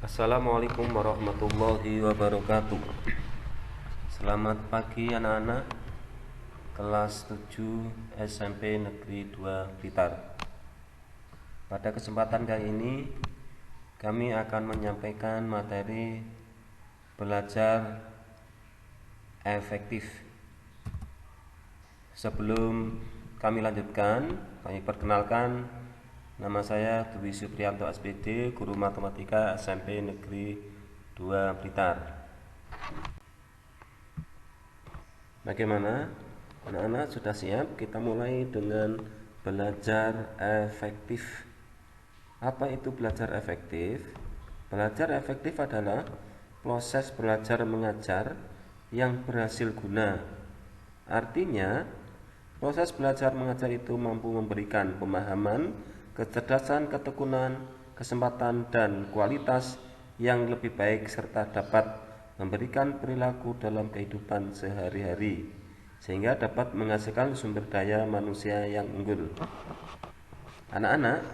Assalamualaikum warahmatullahi wabarakatuh. Selamat pagi anak-anak kelas 7 SMP Negeri 2 Blitar. Pada kesempatan kali ini kami akan menyampaikan materi belajar efektif. Sebelum kami lanjutkan, kami perkenalkan, nama saya Dwi Supriyanto SPD, Guru Matematika SMP Negeri 2 Blitar. Bagaimana? Anak-anak sudah siap? Kita mulai dengan belajar efektif. Apa itu belajar efektif? Belajar efektif adalah proses belajar mengajar yang berhasil guna. Artinya, proses belajar mengajar itu mampu memberikan pemahaman, kecerdasan, ketekunan, kesempatan, dan kualitas yang lebih baik serta dapat memberikan perilaku dalam kehidupan sehari-hari sehingga dapat menghasilkan sumber daya manusia yang unggul. Anak-anak,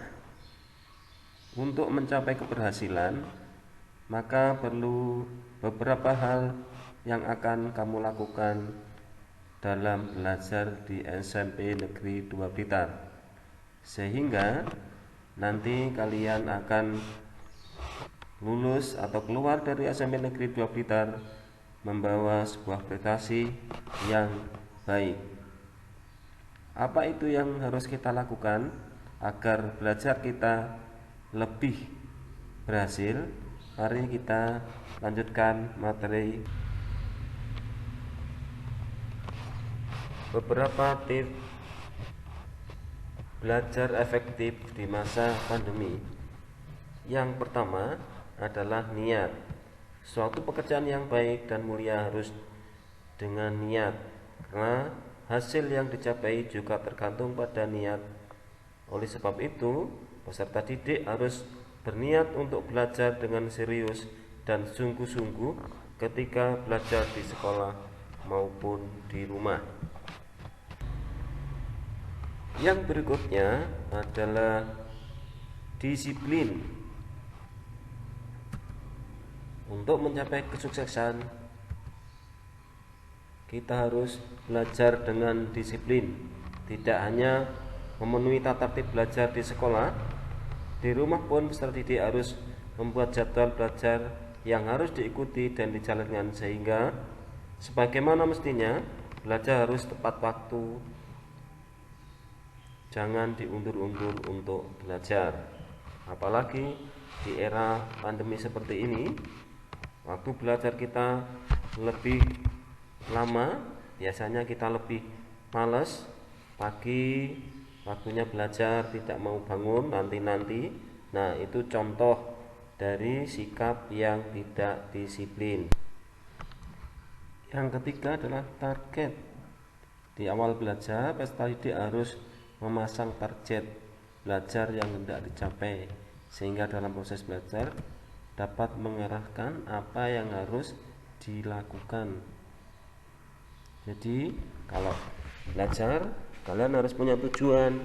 untuk mencapai keberhasilan maka perlu beberapa hal yang akan kamu lakukan dalam belajar di SMP Negeri 2 Blitar, sehingga nanti kalian akan lulus atau keluar dari SMP Negeri 2 Blitar membawa sebuah prestasi yang baik. Apa itu yang harus kita lakukan agar belajar kita lebih berhasil? Mari kita lanjutkan materi. Beberapa tips belajar efektif di masa pandemi. Yang pertama adalah niat. Suatu pekerjaan yang baik dan mulia harus dengan niat, karena hasil yang dicapai juga tergantung pada niat. Oleh sebab itu, peserta didik harus berniat untuk belajar dengan serius dan sungguh-sungguh ketika belajar di sekolah maupun di rumah. Yang berikutnya adalah disiplin. Untuk mencapai kesuksesan, kita harus belajar dengan disiplin. Tidak hanya memenuhi tata tertib belajar di sekolah, di rumah pun peserta didik harus membuat jadwal belajar yang harus diikuti dan dijalankan sehingga sebagaimana mestinya belajar harus tepat waktu. Jangan diundur-undur untuk belajar. Apalagi di era pandemi seperti ini, waktu belajar kita lebih lama, biasanya kita lebih malas. Pagi waktunya belajar tidak mau bangun nanti-nanti. Nah, itu contoh dari sikap yang tidak disiplin. Yang ketiga adalah target. Di awal belajar, peserta didik harus memasang target belajar yang hendak dicapai sehingga dalam proses belajar dapat mengarahkan apa yang harus dilakukan. Jadi kalau belajar, kalian harus punya tujuan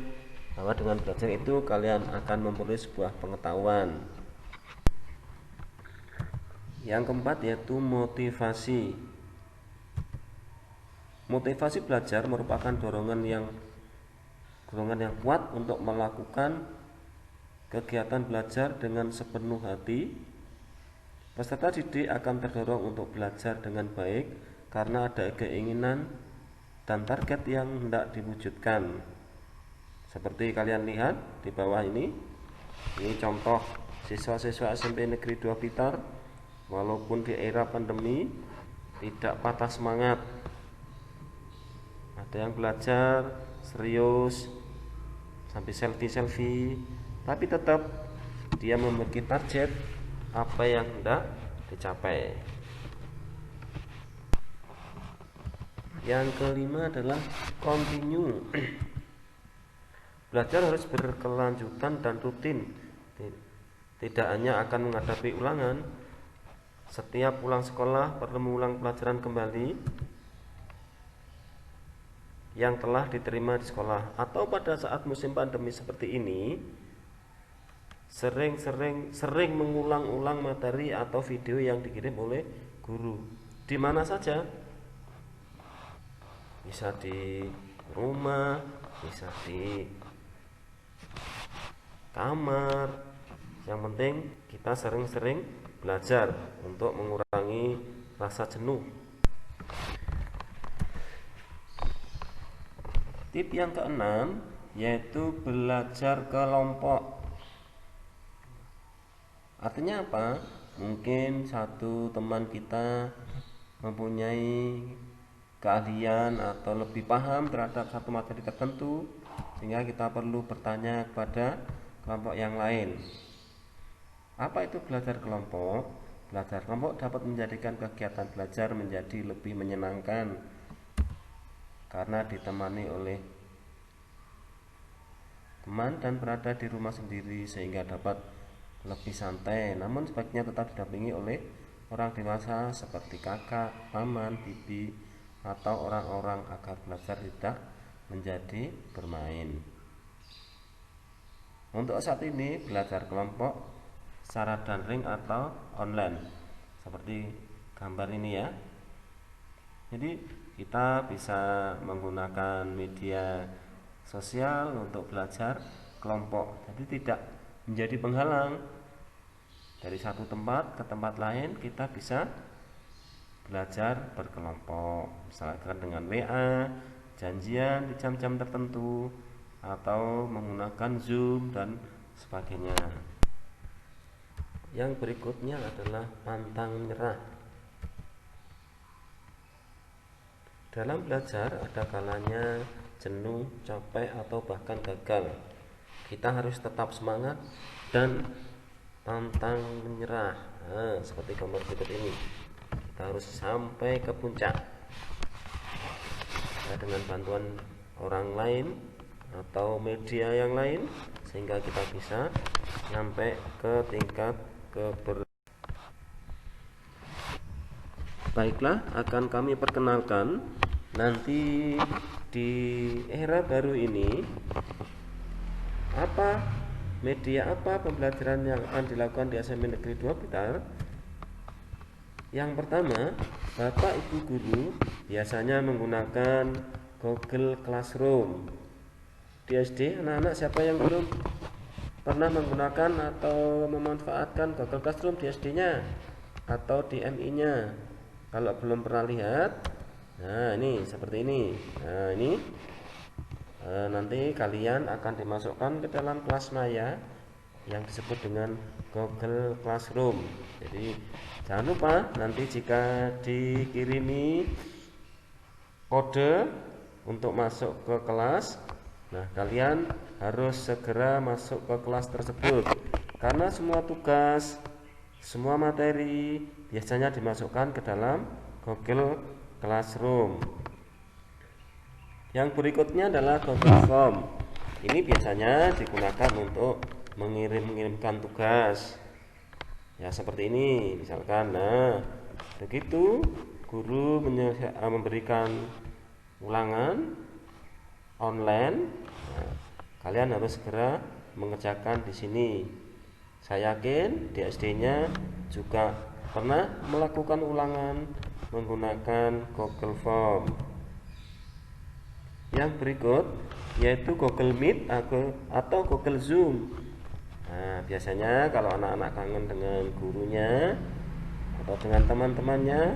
bahwa dengan belajar itu kalian akan memperoleh sebuah pengetahuan. Yang keempat yaitu motivasi. Motivasi belajar merupakan dorongan yang kuat untuk melakukan kegiatan belajar dengan sepenuh hati. Peserta didik akan terdorong untuk belajar dengan baik karena ada keinginan dan target yang hendak diwujudkan. Seperti kalian lihat di bawah ini contoh siswa-siswa SMP Negeri 2 Blitar. Walaupun di era pandemi tidak patah semangat, ada yang belajar serius sampai selfie, tapi tetap dia memiliki target apa yang hendak dicapai. Yang kelima adalah continue. Belajar harus berkelanjutan dan rutin. Tidak hanya akan menghadapi ulangan. Setiap pulang sekolah perlu mengulang pelajaran kembali yang telah diterima di sekolah. Atau pada saat musim pandemi seperti ini, sering mengulang-ulang materi atau video yang dikirim oleh guru di mana saja, bisa di rumah, bisa di kamar. Yang penting kita sering-sering belajar untuk mengurangi rasa jenuh. Tip yang keenam yaitu belajar kelompok. Artinya apa? Mungkin satu teman kita mempunyai keahlian atau lebih paham terhadap satu materi tertentu, sehingga kita perlu bertanya kepada kelompok yang lain. Apa itu belajar kelompok? Belajar kelompok dapat menjadikan kegiatan belajar menjadi lebih menyenangkan karena ditemani oleh teman dan berada di rumah sendiri, sehingga dapat lebih santai. Namun sebaiknya tetap didampingi oleh orang dewasa seperti kakak, paman, bibi, atau orang-orang agar belajar tidak menjadi bermain. Untuk saat ini belajar kelompok secara daring atau online seperti gambar ini ya. Jadi kita bisa menggunakan media sosial untuk belajar kelompok, jadi tidak menjadi penghalang. Dari satu tempat ke tempat lain kita bisa belajar berkelompok, misalkan dengan WA, janjian di jam-jam tertentu, atau menggunakan Zoom dan sebagainya. Yang berikutnya adalah pantang menyerah. Dalam belajar ada kalanya jenuh, capek, atau bahkan gagal. Kita harus tetap semangat dan pantang menyerah. Seperti gambar berikut ini, kita harus sampai ke puncak dengan bantuan orang lain atau media yang lain, sehingga kita bisa sampai ke tingkat Baiklah, akan kami perkenalkan nanti di era baru ini media apa pembelajaran yang akan dilakukan di SMP Negeri 2 Blitar. Yang pertama, Bapak Ibu guru biasanya menggunakan Google Classroom. Di SD, anak-anak siapa yang belum pernah menggunakan atau memanfaatkan Google Classroom di SD-nya atau di MI-nya? Kalau belum pernah lihat, nah ini seperti ini. Nah ini nanti kalian akan dimasukkan ke dalam kelas maya yang disebut dengan Google Classroom. Jadi jangan lupa nanti jika dikirimi kode untuk masuk ke kelas, nah kalian harus segera masuk ke kelas tersebut, karena semua tugas, semua materi biasanya dimasukkan ke dalam Google Classroom. Yang berikutnya adalah Google Form. Ini biasanya digunakan untuk mengirimkan tugas. Ya seperti ini, misalkan. Nah, begitu guru memberikan ulangan online, nah, kalian harus segera mengerjakan di sini. Saya yakin di SD-nya juga pernah melakukan ulangan menggunakan Google Form. Yang berikut yaitu Google Meet atau Google Zoom. Nah, biasanya kalau anak-anak kangen dengan gurunya atau dengan teman-temannya,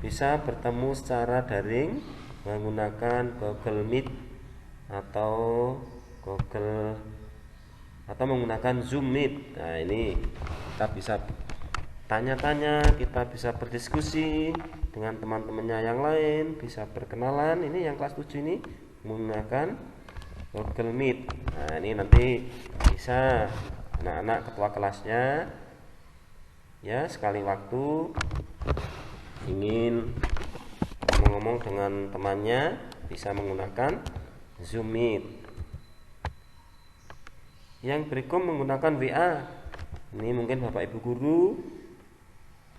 bisa bertemu secara daring menggunakan Google Meet atau menggunakan Zoom Meet. Nah, ini kita bisa tanya-tanya, kita bisa berdiskusi dengan teman-temannya yang lain, bisa berkenalan. Ini yang kelas 7 ini menggunakan Google Meet. Nah, ini nanti bisa anak-anak ketua kelasnya ya sekali waktu ingin ngomong dengan temannya bisa menggunakan Zoom Meet. Yang berikut menggunakan WA. Ini mungkin Bapak Ibu guru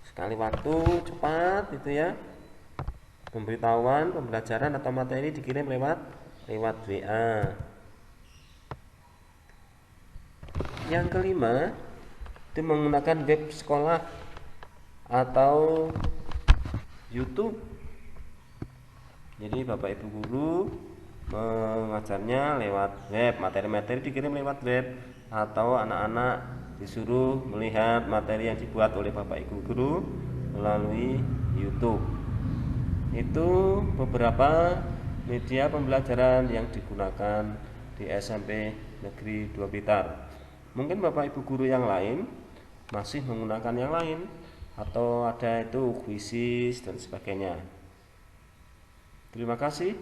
sekali waktu cepat itu ya, pemberitahuan pembelajaran atau materi dikirim lewat WA. Yang kelima, itu menggunakan web sekolah atau YouTube. Jadi Bapak Ibu guru mengajarnya lewat web, materi-materi dikirim lewat web, atau anak-anak disuruh melihat materi yang dibuat oleh Bapak Ibu guru melalui YouTube. Itu beberapa media pembelajaran yang digunakan di SMP Negeri 2 Blitar. Mungkin Bapak Ibu guru yang lain masih menggunakan yang lain, atau ada itu kuisis dan sebagainya. Terima kasih.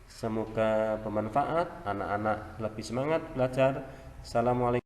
Semoga bermanfaat, anak-anak lebih semangat belajar. Assalamualaikum.